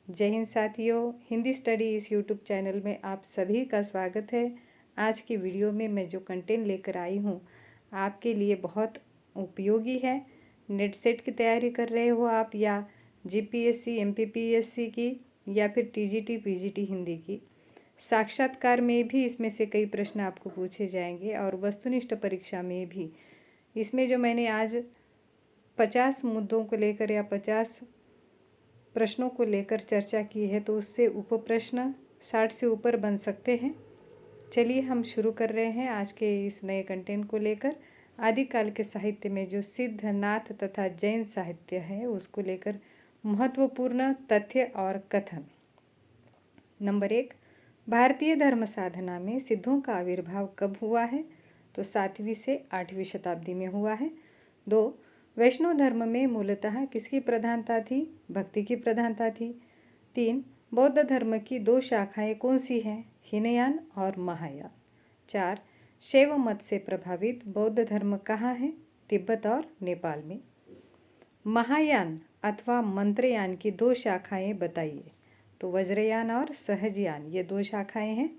जय हिंद साथियों, हिंदी स्टडी इस यूट्यूब चैनल में आप सभी का स्वागत है। आज की वीडियो में मैं जो कंटेंट लेकर आई हूँ आपके लिए बहुत उपयोगी है। नेट सेट की तैयारी कर रहे हो आप, या जीपीएससी एमपीपीएससी की, या फिर टीजीटी पीजीटी हिंदी की। साक्षात्कार में भी इसमें से कई प्रश्न आपको पूछे जाएंगे और वस्तुनिष्ठ परीक्षा में भी। इसमें जो मैंने आज 50 मुद्दों को लेकर या 50 प्रश्नों को लेकर चर्चा की है, तो उससे उप प्रश्न 60 से ऊपर बन सकते हैं। चलिए हम शुरू कर रहे हैं आज के इस नए कंटेंट को लेकर। आदिकाल के साहित्य में जो सिद्ध, नाथ तथा जैन साहित्य है उसको लेकर महत्वपूर्ण तथ्य और कथन। नंबर 1, भारतीय धर्म साधना में सिद्धों का आविर्भाव कब हुआ है? तो 7वीं से 8वीं शताब्दी में हुआ है। 2, वैष्णव धर्म में मूलतः किसकी प्रधानता थी? भक्ति की प्रधानता थी। 3, बौद्ध धर्म की 2 शाखाएं कौन सी हैं? हीनयान और महायान। 4, शैव मत से प्रभावित बौद्ध धर्म कहाँ है? तिब्बत और नेपाल में। महायान अथवा मंत्रयान की 2 शाखाएं बताइए। तो वज्रयान और सहजयान, ये 2 शाखाएं हैं।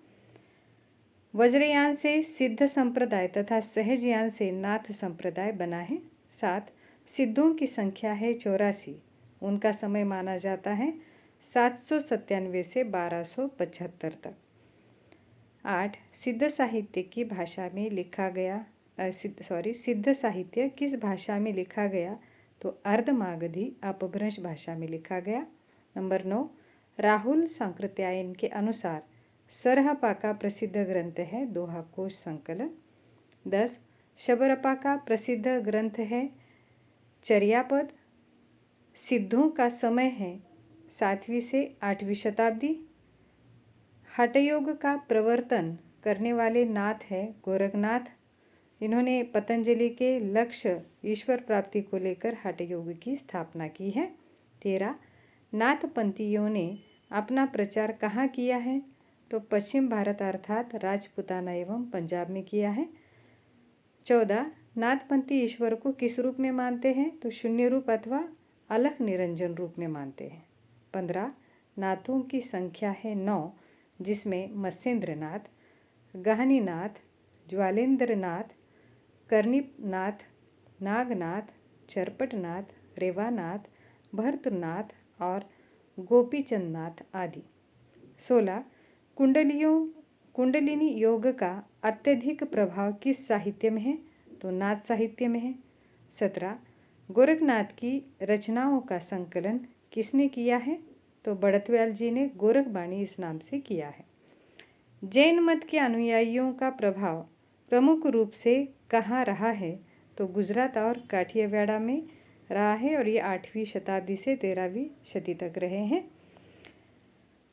वज्रयान से सिद्ध संप्रदाय तथा सहजयान से नाथ संप्रदाय बना है। 7, सिद्धों की संख्या है 84। उनका समय माना जाता है 797 से 1275 तक। 8, सिद्ध साहित्य की भाषा में लिखा गया सिद्ध साहित्य किस भाषा में लिखा गया? तो अर्धमागधी अपभ्रंश भाषा में लिखा गया। नंबर 9, राहुल सांकृत्यायन के अनुसार सरहपा का प्रसिद्ध ग्रंथ है दोहा कोश संकलन। 10, शबरपा का प्रसिद्ध ग्रंथ है चर्यापद। सिद्धों का समय है 7वीं से 8वीं शताब्दी। हठयोग का प्रवर्तन करने वाले नाथ है गोरखनाथ। इन्होंने पतंजलि के लक्ष्य ईश्वर प्राप्ति को लेकर हठयोग की स्थापना की है। 13, नाथपंथियों ने अपना प्रचार कहाँ किया है? तो पश्चिम भारत अर्थात राजपूताना एवं पंजाब में किया है। 14, नाथपंथी ईश्वर को किस रूप में मानते हैं? तो शून्य रूप अथवा अलख निरंजन रूप में मानते हैं। 15, नाथों की संख्या है 9, जिसमें मत्स्येंद्रनाथ, गहनीनाथ, ज्वालेंद्रनाथ, कर्णिनाथ, नागनाथ, चरपटनाथ, रेवानाथ, भरतनाथ और गोपीचंदनाथ आदि। 16, कुंडलिनी योग का अत्यधिक प्रभाव किस साहित्य में है? तो नाथ साहित्य में है। 17, गोरखनाथ की रचनाओं का संकलन किसने किया है? तो बड़तव्याल जी ने गोरखबाणी इस नाम से किया है। जैन मत के अनुयायियों का प्रभाव प्रमुख रूप से कहाँ रहा है? तो गुजरात और काठियावाड़ में रहा है, और ये 8वीं शताब्दी से 13वीं शती तक रहे हैं।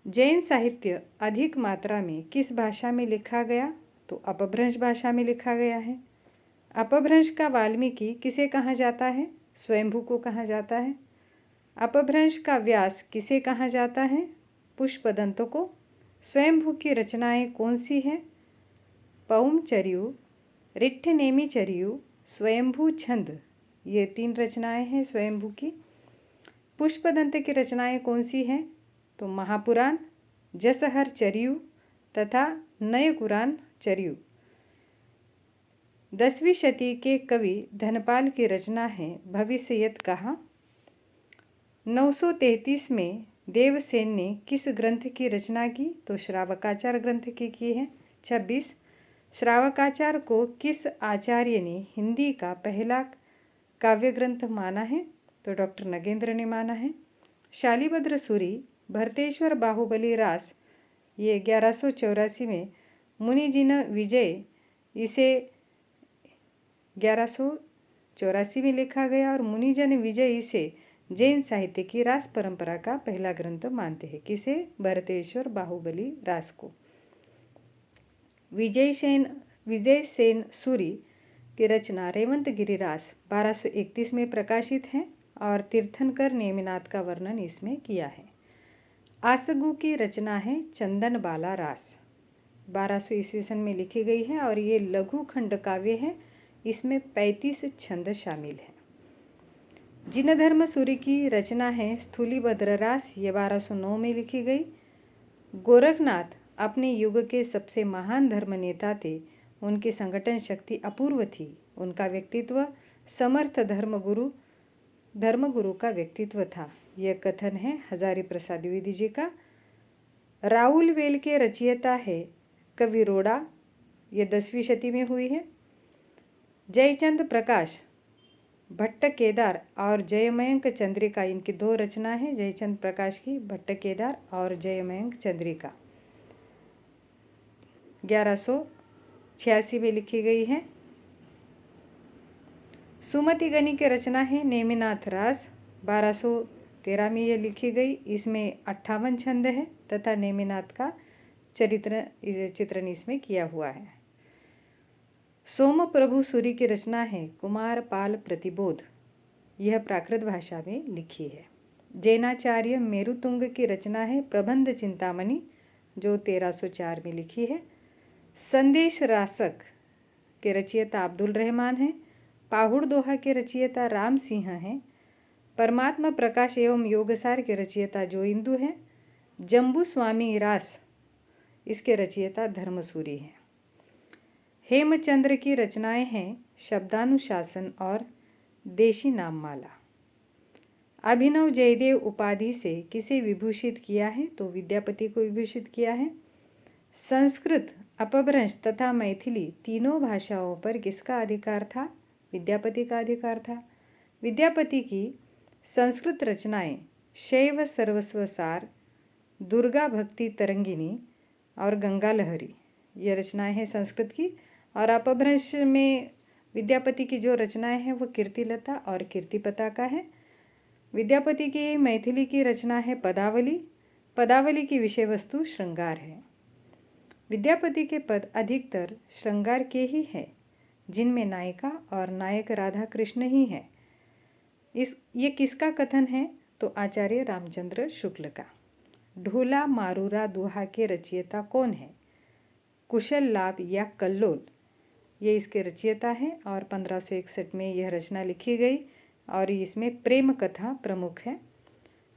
जैन साहित्य अधिक मात्रा में किस भाषा में लिखा गया? तो अपभ्रंश भाषा में लिखा गया है। अपभ्रंश का वाल्मीकि किसे कहा जाता है? स्वयंभू को कहा जाता है। अपभ्रंश का व्यास किसे कहा जाता है? पुष्पदंत को। स्वयंभू की रचनाएं कौन सी हैं? पौमचर्यु, रिट्ठनेमिचर्यु, स्वयंभू छंद, ये 3 रचनाएं हैं स्वयंभू की। पुष्पदंत की रचनाएं कौन सी हैं? तो महापुराण, जसहर चर्यु तथा नयकुरान चर्यु। 10वीं शती के कवि धनपाल की रचना है भविष्यत कहा। 933 में देवसेन ने किस ग्रंथ की रचना की? तो श्रावकाचार ग्रंथ की है। 26, श्रावकाचार को किस आचार्य ने हिंदी का पहला काव्य ग्रंथ माना है? तो डॉक्टर नगेंद्र ने माना है। शालिभद्र सूरी, भरतेश्वर बाहुबली रास, ये 1184 में मुनिजिन विजय, इसे 1184 में लिखा गया, और मुनिजन विजय इसे जैन साहित्य की रास परंपरा का पहला ग्रंथ मानते हैं। किसे? भरतेश्वर बाहुबली रास को। विजय सेन सूरी की रचना रेवंत गिरिरास 1231 में प्रकाशित है, और तीर्थंकर नेमिनाथ का वर्णन इसमें किया है। आसगु की रचना है चंदन बाला रास, 1200 ईस्वी सन में लिखी गई है, और ये लघु खंड काव्य है। इसमें 35 छंद शामिल हैं। जिनधर्म सूरी की रचना है स्थूलीभद्र रास, ये 1209 में लिखी गई। गोरखनाथ अपने युग के सबसे महान धर्म नेता थे। उनकी संगठन शक्ति अपूर्व थी। उनका व्यक्तित्व समर्थ धर्मगुरु का व्यक्तित्व था। यह कथन है हजारी प्रसाद द्विवेदी जी का। राहुल वेल के रचयिता है कवि रोड़ा, ये 10वीं शती में हुई है। जयचंद प्रकाश, भट्ट केदार और जयमयंक चंद्रिका, इनकी 2 रचना है जयचंद प्रकाश की, भट्ट केदार और जयमयंक चंद्रिका, 1186 में लिखी गई है। सुमति गनी की रचना है नेमिनाथ रास, 1213 में यह लिखी गई। इसमें 58 छंद है तथा नेमिनाथ का चित्रण इसमें किया हुआ है। सोम प्रभु सूरी की रचना है कुमार पाल प्रतिबोध, यह प्राकृत भाषा में लिखी है। जैनाचार्य मेरुतुंग की रचना है प्रबंध चिंतामणि, जो 1304 में लिखी है। संदेश रासक के रचयिता अब्दुल रहमान हैं। पाहुड़ दोहा के रचयिता राम सिंह हैं। परमात्मा प्रकाश एवं योगसार के रचयिता जोइंदु हैं। जम्बू स्वामी रास, इसके रचयिता धर्मसूरी हैं। हेमचंद्र की रचनाएं हैं शब्दानुशासन और देशी नाममाला। अभिनव जयदेव उपाधि से किसे विभूषित किया है, तो विद्यापति को विभूषित किया है। संस्कृत, अपभ्रंश तथा मैथिली तीनों भाषाओं पर किसका अधिकार था, विद्यापति का अधिकार था। विद्यापति की संस्कृत रचनाएं शैव सर्वस्व सार, दुर्गा भक्ति तरंगिनी और गंगा लहरी, ये रचनाएं हैं संस्कृत की। और अपभ्रंश में विद्यापति की जो रचनाएं हैं वो कीर्तिलता और कीर्तिपताका है। विद्यापति की मैथिली की रचना है पदावली। पदावली की विषय वस्तु श्रृंगार है। विद्यापति के पद अधिकतर श्रृंगार के ही हैं, जिनमें नायिका और नायक राधा कृष्ण ही हैं। ये किसका कथन है, तो आचार्य रामचंद्र शुक्ल का। ढोला मारूरा दुहा के रचयिता कौन है, कुशल लाभ या कल्लोल, ये इसके रचयिता हैं। और 1561 में यह रचना लिखी गई और इसमें प्रेम कथा प्रमुख है।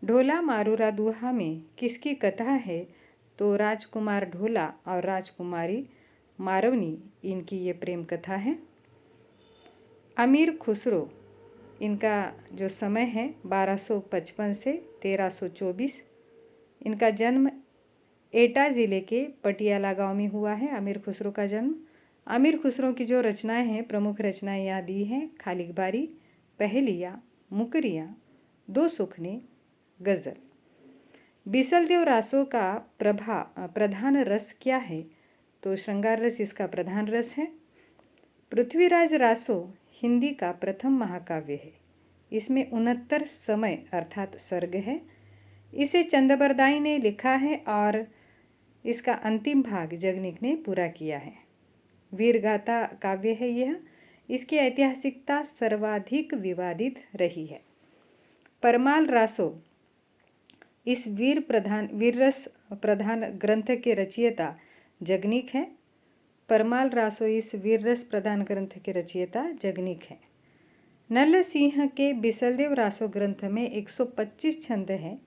ढोला मारूरा दुहा में किसकी कथा है, तो राजकुमार ढोला और राजकुमारी मारवनी, इनकी ये प्रेम कथा है। अमीर खुसरो, इनका जो समय है 1255 से 1324, इनका जन्म एटा ज़िले के पटियाला गांव में हुआ है। अमीर खुसरो का जन्म। अमीर खुसरो की जो रचनाएं हैं, प्रमुख रचनाएं यहाँ दी हैं खालिकबारी, पहेलिया, मुकरिया, दो सुखने, गज़ल। बिसलदेव रासों का प्रधान रस क्या है, तो श्रृंगार रस इसका प्रधान रस है। पृथ्वीराज रासो हिंदी का प्रथम महाकाव्य है। इसमें 69 समय अर्थात सर्ग है। इसे चंदबरदाई ने लिखा है और इसका अंतिम भाग जगनिक ने पूरा किया है। वीरगाथा काव्य है यह। इसकी ऐतिहासिकता सर्वाधिक विवादित रही है। परमाल रासो इस वीररस प्रधान ग्रंथ के रचयिता जगनिक है। परमाल रासो इस वीररस प्रधान ग्रंथ के रचयिता जगनिक है। नल सिंह के बिसलदेव रासो ग्रंथ में 125 छंद हैं।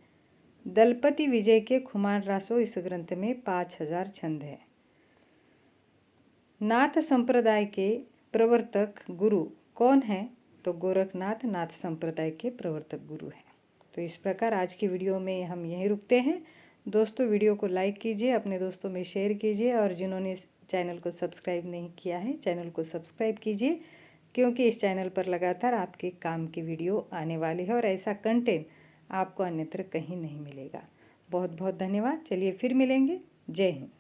दलपति विजय के खुमान रासो इस ग्रंथ में 5000 छंद है। नाथ संप्रदाय के प्रवर्तक गुरु कौन है, तो गोरखनाथ नाथ संप्रदाय के प्रवर्तक गुरु हैं। तो इस प्रकार आज की वीडियो में हम यहीं रुकते हैं। दोस्तों, वीडियो को लाइक कीजिए, अपने दोस्तों में शेयर कीजिए और जिन्होंने चैनल को सब्सक्राइब नहीं किया है चैनल को सब्सक्राइब कीजिए, क्योंकि इस चैनल पर लगातार आपके काम की वीडियो आने वाली है और ऐसा कंटेंट आपको अन्यत्र कहीं नहीं मिलेगा। बहुत बहुत धन्यवाद। चलिए फिर मिलेंगे। जय हिंद।